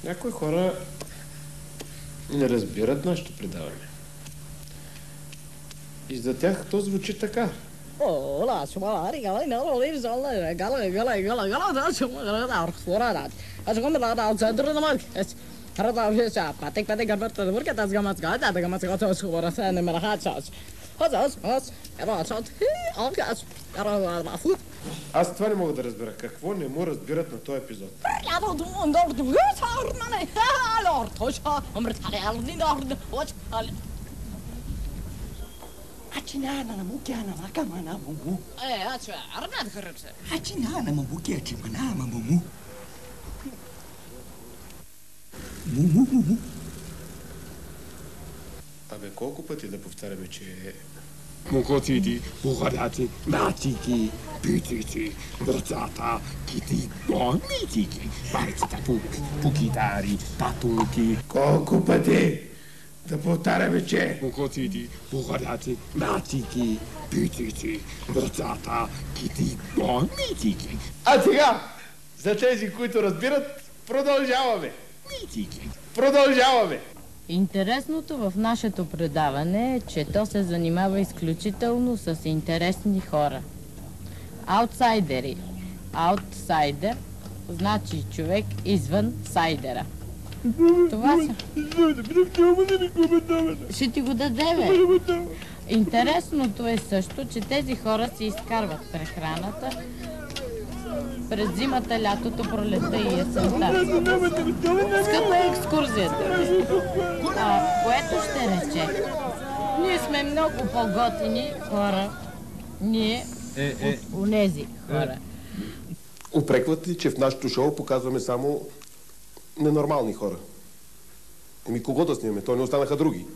Някои хора не разбират нашето предаване. И за тях то звучи така. Аз това не мога да разбера. Какво не му разбират на този епизод? Achinana mukiana makamana mumu. Acha, arnad kharabsa. Achinana muki achimana mumu. Mumu. Абе, колко пъти да повтаряме, че... Мукотиди, бугаряци, натики, питици, дърцата, кити, митики, байцата, пукитари, патунки. Колко пъти да повтаряме, че... Мукотиди, бугаряци, натики, питици, дърцата, кити, митики. А сега, за тези, които разбират, продължаваме. Митики. Продължаваме. Интересното в нашето предаване е, че то се занимава изключително с интересни хора. Аутсайдери. Аутсайдер значи човек извън сайдера. Това са... Ще ти го даде, бе. Интересното е също, че тези хора си изкарват прехраната през зимата, лятото, пролетта и есента. Скъпа е екскурзията. Което ще рече, ние сме много по-готини хора. Ние, унези хора. Упрекват ли, че в нашото шоу показваме само ненормални хора? Еми, кого да снимаме? То не останаха други.